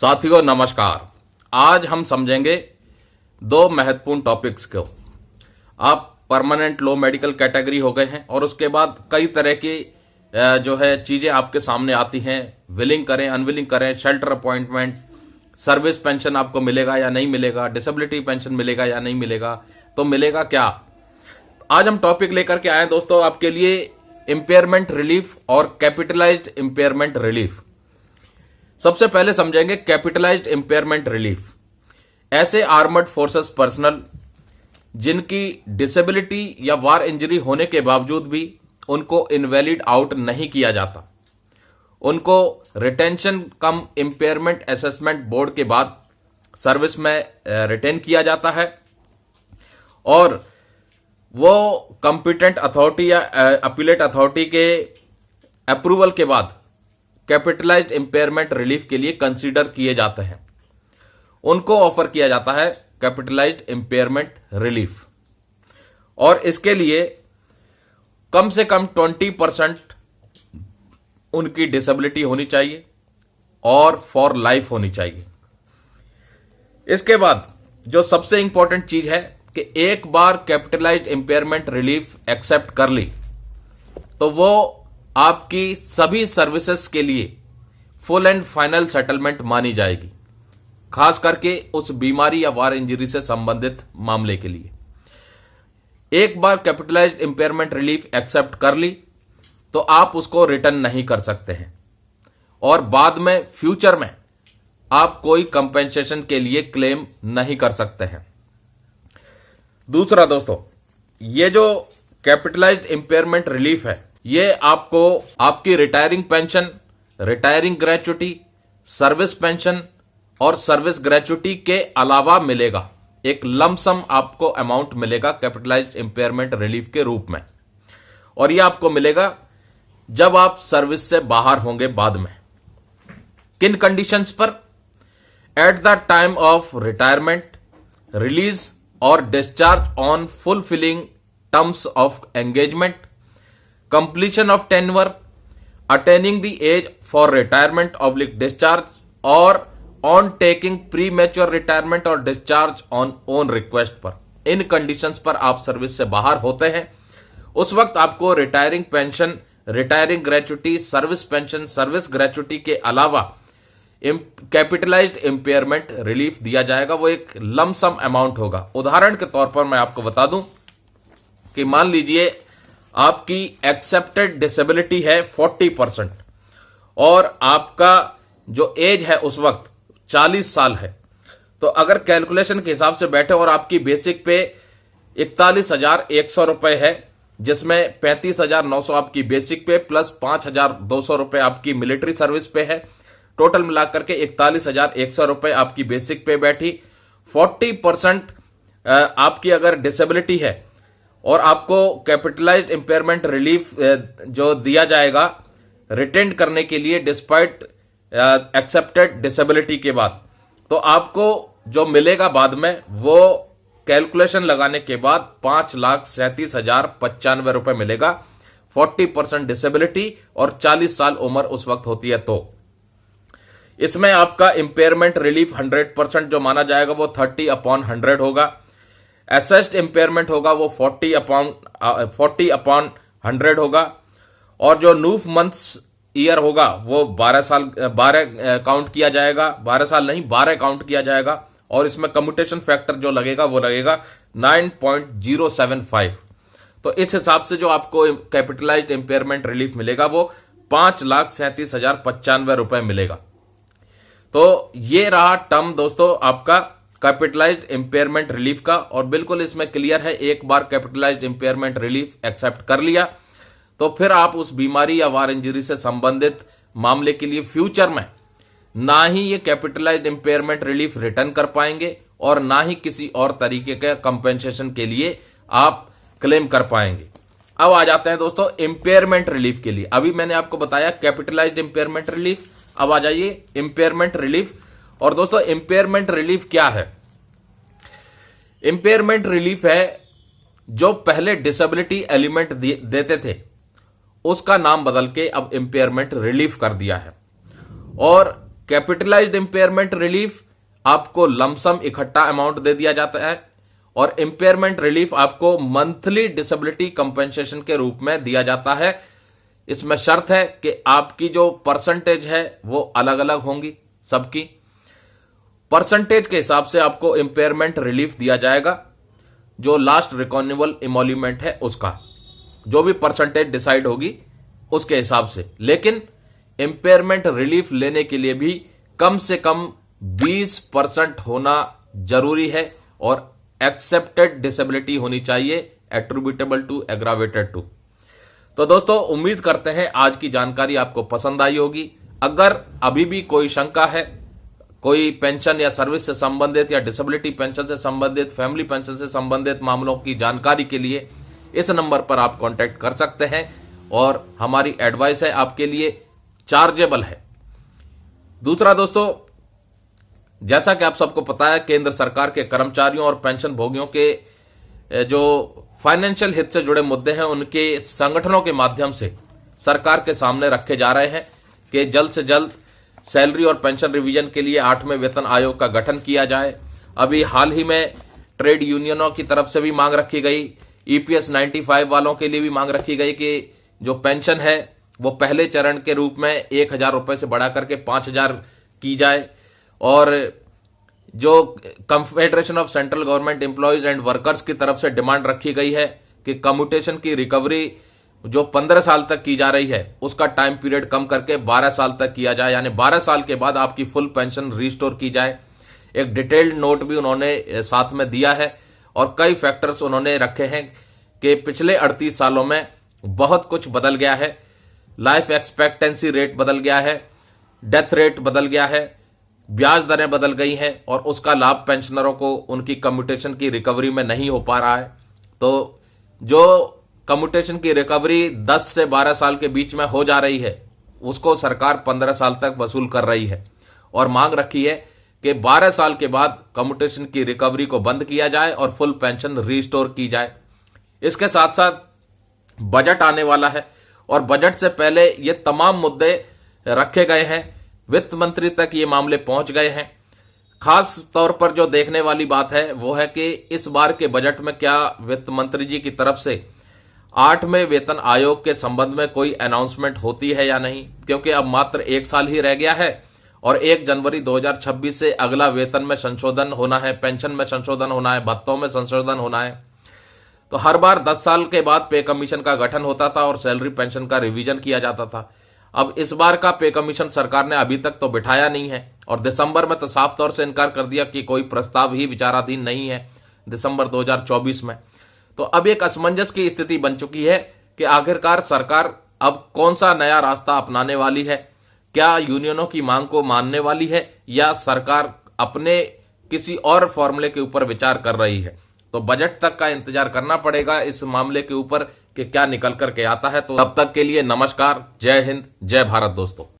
साथियों नमस्कार। आज हम समझेंगे दो महत्वपूर्ण टॉपिक्स को। आप परमानेंट लो मेडिकल कैटेगरी हो गए हैं और उसके बाद कई तरह की जो है चीजें आपके सामने आती हैं। विलिंग करें अनविलिंग करें, शेल्टर अपॉइंटमेंट, सर्विस पेंशन आपको मिलेगा या नहीं मिलेगा, डिसेबिलिटी पेंशन मिलेगा या नहीं मिलेगा, तो मिलेगा क्या। आज हम टॉपिक लेकर के आए दोस्तों आपके लिए इंपेयरमेंट रिलीफ और कैपिटलाइज्ड इंपेयरमेंट रिलीफ। सबसे पहले समझेंगे कैपिटलाइज्ड इंपेयरमेंट रिलीफ। ऐसे आर्मर्ड फोर्सेस पर्सनल जिनकी डिसेबिलिटी या वार इंजरी होने के बावजूद भी उनको इनवैलिड आउट नहीं किया जाता, उनको रिटेंशन कम इंपेयरमेंट असेसमेंट बोर्ड के बाद सर्विस में रिटेन किया जाता है और वो कंपिटेंट अथॉरिटी या अपीलेट अथॉरिटी के अप्रूवल के बाद कैपिटलाइज्ड इंपेयरमेंट रिलीफ के लिए कंसीडर किए जाते हैं। उनको ऑफर किया जाता है कैपिटलाइज्ड इंपेयरमेंट रिलीफ और इसके लिए कम से कम 20% उनकी डिसेबिलिटी होनी चाहिए और फॉर लाइफ होनी चाहिए। इसके बाद जो सबसे इंपॉर्टेंट चीज है कि एक बार कैपिटलाइज्ड इंपेयरमेंट रिलीफ एक्सेप्ट कर ली तो वो आपकी सभी सर्विसेज के लिए फुल एंड फाइनल सेटलमेंट मानी जाएगी, खास करके उस बीमारी या वार इंजरी से संबंधित मामले के लिए। एक बार कैपिटलाइज्ड इंपेयरमेंट रिलीफ एक्सेप्ट कर ली तो आप उसको रिटर्न नहीं कर सकते हैं और बाद में फ्यूचर में आप कोई कंपेंसेशन के लिए क्लेम नहीं कर सकते हैं। दूसरा दोस्तों, ये जो कैपिटलाइज्ड इंपेयरमेंट रिलीफ है ये आपको आपकी retiring pension, retiring gratuity, service pension और सर्विस ग्रेच्युटी के अलावा मिलेगा। एक लमसम आपको अमाउंट मिलेगा कैपिटलाइज्ड इंपेयरमेंट रिलीफ के रूप में और यह आपको मिलेगा जब आप सर्विस से बाहर होंगे बाद में। किन कंडीशंस पर? At the time of retirement, release और discharge on fulfilling terms of engagement, completion of tenure, attaining the age for retirement / discharge और on taking premature retirement और discharge on own request पर। इन कंडीशंस पर आप service से बाहर होते हैं उस वक्त आपको retiring pension, retiring gratuity, service pension, service gratuity के अलावा कैपिटलाइज्ड इंपेयरमेंट रिलीफ दिया जाएगा। वो एक लमसम अमाउंट होगा। उदाहरण के तौर पर मैं आपको बता दूं कि मान लीजिए आपकी एक्सेप्टेड डिसेबिलिटी है 40% और आपका जो एज है उस वक्त 40 साल है, तो अगर कैलकुलेशन के हिसाब से बैठे और आपकी बेसिक पे 41,100 रुपए है, जिसमें 35,900 आपकी बेसिक पे प्लस 5,200 रुपए आपकी मिलिट्री सर्विस पे है, टोटल मिलाकर के 41,100 रुपए आपकी बेसिक पे बैठी। 40% आपकी अगर डिसेबिलिटी है और आपको कैपिटलाइज्ड इंपेयरमेंट रिलीफ जो दिया जाएगा रिटेंड करने के लिए डिस्पाइट एक्सेप्टेड डिसेबिलिटी के बाद, तो आपको जो मिलेगा बाद में वो कैलकुलेशन लगाने के बाद 5,37,095 रुपए मिलेगा। 40% डिसेबिलिटी और 40 साल उम्र उस वक्त होती है तो इसमें आपका इंपेयरमेंट रिलीफ 100% जो माना जाएगा वो 30/100 होगा। असेस्ड इंपेयरमेंट होगा वो 40/100 होगा और जो न्यूफ मंथ्स ईयर होगा वो 12 काउंट किया जाएगा। 12 साल नहीं, 12 काउंट किया जाएगा और इसमें कम्यूटेशन फैक्टर जो लगेगा वो लगेगा 9.075। तो इस हिसाब से जो आपको कैपिटलाइज्ड इंपेयरमेंट रिलीफ मिलेगा वो 5,37,095 रुपए मिलेगा। तो ये रहा टर्म दोस्तों आपका कैपिटलाइज्ड इंपेयरमेंट रिलीफ का और बिल्कुल इसमें क्लियर है। एक बार कैपिटलाइज्ड इंपेयरमेंट रिलीफ एक्सेप्ट कर लिया तो फिर आप उस बीमारी या वार इंजरी से संबंधित मामले के लिए फ्यूचर में ना ही ये कैपिटलाइज्ड इंपेयरमेंट रिलीफ रिटर्न कर पाएंगे और ना ही किसी और तरीके के कंपेंसेशन के लिए आप क्लेम कर पाएंगे। अब आ जाते हैं दोस्तों इंपेयरमेंट रिलीफ के लिए। अभी मैंने आपको बताया कैपिटलाइज्ड इंपेयरमेंट रिलीफ, अब आ जाइए इंपेयरमेंट रिलीफ। और दोस्तों इंपेयरमेंट रिलीफ क्या है? इंपेयरमेंट रिलीफ है जो पहले डिसेबिलिटी एलिमेंट देते थे उसका नाम बदल के अब इंपेयरमेंट रिलीफ कर दिया है और कैपिटलाइज्ड इंपेयरमेंट रिलीफ आपको लमसम इकट्ठा अमाउंट दे दिया जाता है और इंपेयरमेंट रिलीफ आपको मंथली डिसेबिलिटी कंपेंसेशन के रूप में दिया जाता है। इसमें शर्त है कि आपकी जो परसेंटेज है वो अलग अलग होंगी, सबकी परसेंटेज के हिसाब से आपको इंपेयरमेंट रिलीफ दिया जाएगा। जो लास्ट रिकॉर्डेबल इमोल्यूमेंट है उसका जो भी परसेंटेज डिसाइड होगी उसके हिसाब से, लेकिन इंपेयरमेंट रिलीफ लेने के लिए भी कम से कम 20% होना जरूरी है और एक्सेप्टेड डिसेबिलिटी होनी चाहिए एट्रीब्यूटेबल टू एग्रावेटेड टू। तो दोस्तों उम्मीद करते हैं आज की जानकारी आपको पसंद आई होगी। अगर अभी भी कोई शंका है, कोई पेंशन या सर्विस से संबंधित या डिसेबिलिटी पेंशन से संबंधित, फैमिली पेंशन से संबंधित मामलों की जानकारी के लिए इस नंबर पर आप कांटेक्ट कर सकते हैं और हमारी एडवाइस है आपके लिए चार्जेबल है। दूसरा दोस्तों, जैसा कि आप सबको पता है, केंद्र सरकार के कर्मचारियों और पेंशन भोगियों के जो फाइनेंशियल हित से जुड़े मुद्दे हैं उनके संगठनों के माध्यम से सरकार के सामने रखे जा रहे हैं कि जल्द से जल्द सैलरी और पेंशन रिवीजन के लिए 8वें वेतन आयोग का गठन किया जाए। अभी हाल ही में ट्रेड यूनियनों की तरफ से भी मांग रखी गई, ईपीएस 95 वालों के लिए भी मांग रखी गई कि जो पेंशन है वो पहले चरण के रूप में 1,000 रुपए से बढ़ा करके 5,000 की जाए और जो confederation of central government employees and workers की तरफ से डिमांड रखी गई है कि कम्यूटेशन की रिकवरी जो 15 साल तक की जा रही है उसका टाइम पीरियड कम करके 12 साल तक किया जाए, यानी 12 साल के बाद आपकी फुल पेंशन रिस्टोर की जाए। एक डिटेल्ड नोट भी उन्होंने साथ में दिया है और कई फैक्टर्स उन्होंने रखे हैं कि पिछले 38 सालों में बहुत कुछ बदल गया है। लाइफ एक्सपेक्टेंसी रेट बदल गया है, डेथ रेट बदल गया है, ब्याज दरें बदल गई हैं और उसका लाभ पेंशनरों को उनकी कम्यूटेशन की रिकवरी में नहीं हो पा रहा है। तो जो कम्यूटेशन की रिकवरी 10 से 12 साल के बीच में हो जा रही है उसको सरकार 15 साल तक वसूल कर रही है और मांग रखी है कि 12 साल के बाद कम्यूटेशन की रिकवरी को बंद किया जाए और फुल पेंशन रिस्टोर की जाए। इसके साथ साथ बजट आने वाला है और बजट से पहले ये तमाम मुद्दे रखे गए हैं, वित्त मंत्री तक ये मामले पहुंच गए हैं। खास तौर पर जो देखने वाली बात है वो है कि इस बार के बजट में क्या वित्त मंत्री जी की तरफ से 8वें वेतन आयोग के संबंध में कोई अनाउंसमेंट होती है या नहीं, क्योंकि अब मात्र 1 साल ही रह गया है और 1 जनवरी 2026 से अगला वेतन में संशोधन होना है, पेंशन में संशोधन होना है, भत्तों में संशोधन होना है। तो हर बार 10 साल के बाद पे कमीशन का गठन होता था और सैलरी पेंशन का रिवीजन किया जाता था। अब इस बार का पे कमीशन सरकार ने अभी तक तो बिठाया नहीं है और दिसंबर में तो साफ तौर से इनकार कर दिया कि कोई प्रस्ताव ही विचाराधीन नहीं है दिसंबर 2024 में। तो अब एक असमंजस की स्थिति बन चुकी है कि आखिरकार सरकार अब कौन सा नया रास्ता अपनाने वाली है, क्या यूनियनों की मांग को मानने वाली है या सरकार अपने किसी और फॉर्मूले के ऊपर विचार कर रही है। तो बजट तक का इंतजार करना पड़ेगा इस मामले के ऊपर कि क्या निकल करके आता है। तो तब तक के लिए नमस्कार, जय हिंद, जय भारत दोस्तों।